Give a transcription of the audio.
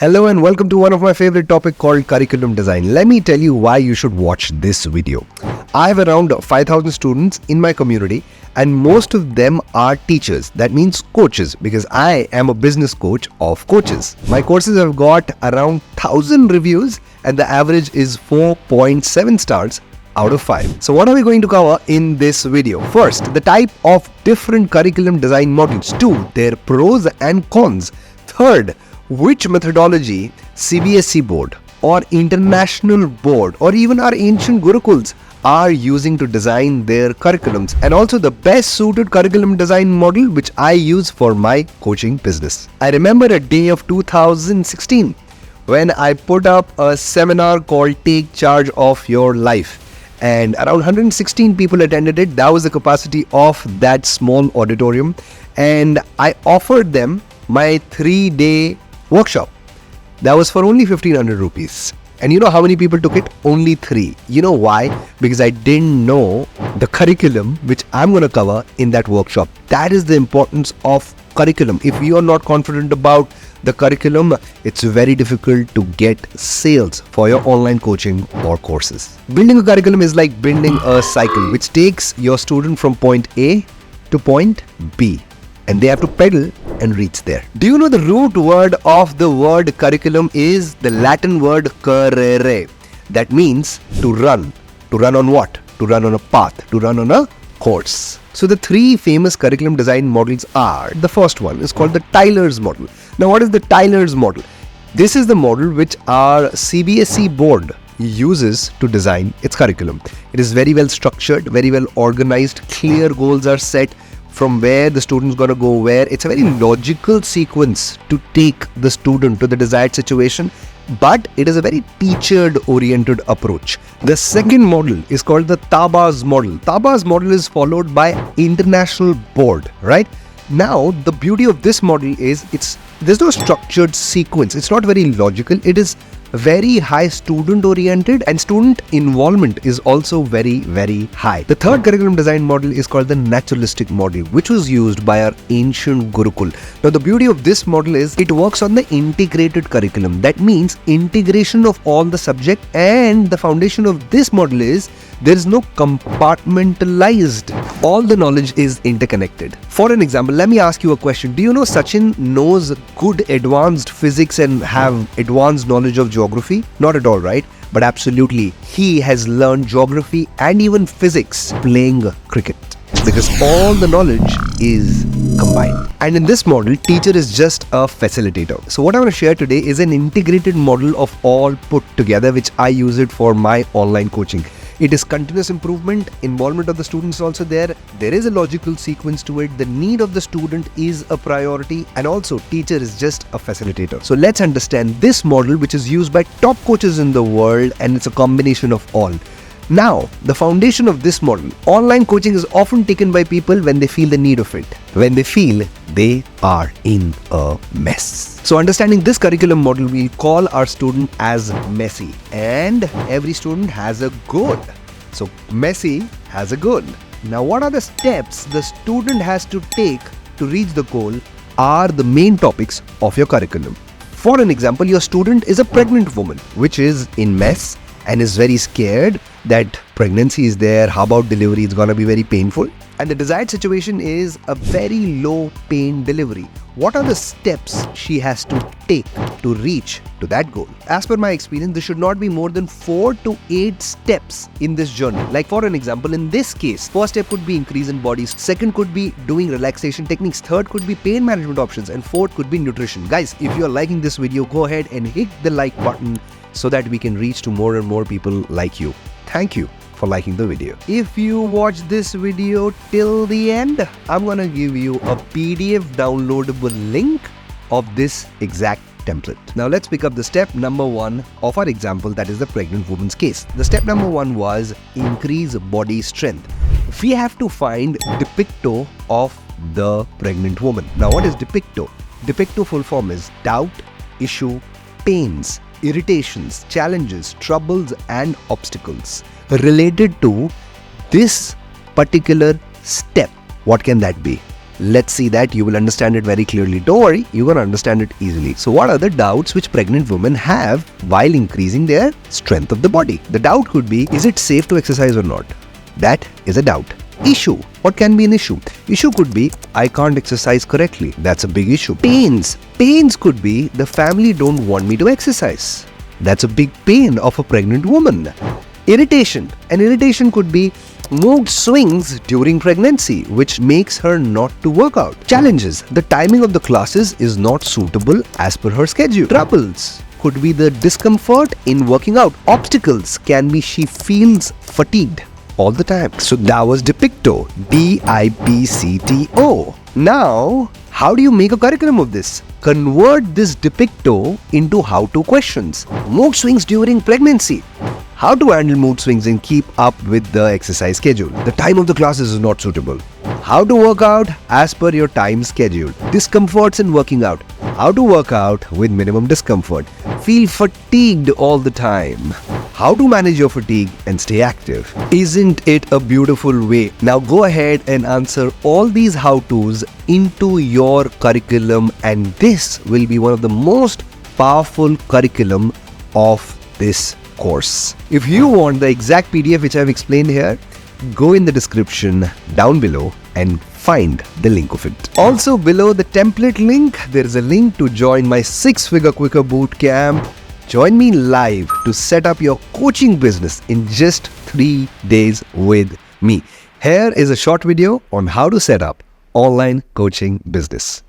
Hello and welcome to one of my favorite topic called curriculum design. Let me tell you why you should watch this video. I have around 5,000 students in my community and most of them are teachers. That means coaches because I am a business coach of coaches. My courses have got around 1,000 reviews and the average is 4.7 stars out of 5. So what are we going to cover in this video? First, the type of different curriculum design modules. 2, their pros and cons. Third, which methodology CBSE board or international board or even our ancient gurukuls are using to design their curriculums, and also the best suited curriculum design model which I use for my coaching business. I remember a day of 2016 when I put up a seminar called Take Charge of Your Life, and around 116 people attended it. That was the capacity of that small auditorium, and I offered them my 3-day workshop. That was for only 1,500 rupees. And you know how many people took it? Only 3. You know why? Because I didn't know the curriculum which I'm going to cover in that workshop. That is the importance of curriculum. If you are not confident about the curriculum, it's very difficult to get sales for your online coaching or courses. Building a curriculum is like building a cycle which takes your student from point A to point B, and they have to pedal and reach there. Do you know the root word of the word curriculum is the Latin word currere? That means to run. To run on what? To run on a path. To run on a course. So the 3 famous curriculum design models are, the first one is called the Tyler's model. Now what is the Tyler's model? This is the model which our CBSE board uses to design its curriculum. It is very well structured, very well organized, clear goals are set from where the student's gonna go where. It's a very logical sequence to take the student to the desired situation, but it is a very teacher-oriented approach. The second model is called the Taba's model. Taba's model is followed by international board, right? Now, the beauty of this model is there's no structured sequence. It's not very logical. It is very high student oriented, and student involvement is also very, very high. The third curriculum design model is called the naturalistic model, which was used by our ancient Gurukul. Now the beauty of this model is it works on the integrated curriculum. That means integration of all the subject, and the foundation of this model is there is no compartmentalized. All the knowledge is interconnected. For an example, let me ask you a question. Do you know Sachin knows good advanced physics and have advanced knowledge of geography? Not at all, right? But absolutely, he has learned geography and even physics playing cricket, because all the knowledge is combined. And in this model, teacher is just a facilitator. So what I want to share today is an integrated model of all put together, which I use it for my online coaching. It is continuous improvement, involvement of the students also there. There is a logical sequence to it. The need of the student is a priority, and also teacher is just a facilitator. So let's understand this model, which is used by top coaches in the world, and it's a combination of all. Now, the foundation of this model, online coaching is often taken by people when they feel the need of it, when they feel they are in a mess. So understanding this curriculum model, we call our student as Messi, and every student has a goal. So Messi has a goal. Now what are the steps the student has to take to reach the goal are the main topics of your curriculum. For an example, your student is a pregnant woman which is in mess and is very scared that pregnancy is there, how about delivery, it's gonna be very painful, and the desired situation is a very low pain delivery. What are the steps she has to take to reach to that goal? As per my experience, there should not be more than 4 to 8 steps in this journey. Like for an example, in this case, first step could be increase in body, second could be doing relaxation techniques, third could be pain management options, and fourth could be nutrition. Guys, if you are liking this video, go ahead and hit the like button so that we can reach to more and more people like you. Thank you for liking the video. If you watch this video till the end, I'm gonna give you a PDF downloadable link of this exact template. Now let's pick up the step number 1 of our example, that is the pregnant woman's case. The step number 1 was increase body strength. We have to find DIPICTO of the pregnant woman. Now what is DIPICTO? DIPICTO full form is doubt, issue, pains, irritations, challenges, troubles and obstacles related to this particular step. What can that be? Let's see that. You will understand it very clearly. Don't worry, you're going to understand it easily. So what are the doubts which pregnant women have while increasing their strength of the body? The doubt could be, is it safe to exercise or not? That is a doubt. Issue. What can be an issue? Issue could be, I can't exercise correctly. That's a big issue. Pains. Pains could be, the family don't want me to exercise. That's a big pain of a pregnant woman. Irritation. An irritation could be mood swings during pregnancy, which makes her not to work out. Challenges. The timing of the classes is not suitable as per her schedule. Troubles could be the discomfort in working out. Obstacles can be she feels fatigued all the time. So that was DIPICTO. DIPCTO. Now, how do you make a curriculum of this? Convert this DIPICTO into how-to questions. Mood swings during pregnancy. How to handle mood swings and keep up with the exercise schedule. The time of the classes is not suitable. How to work out as per your time schedule. Discomforts in working out. How to work out with minimum discomfort. Feel fatigued all the time. How to manage your fatigue and stay active. Isn't it a beautiful way? Now go ahead and answer all these how-tos into your curriculum, and this will be one of the most powerful curriculum of this course. If you want the exact PDF which I have explained here, go in the description down below and find the link of it. Also below the template link, there is a link to join my 6-figure quicker bootcamp. Join me live to set up your coaching business in just 3 days with me. Here is a short video on how to set up online coaching business.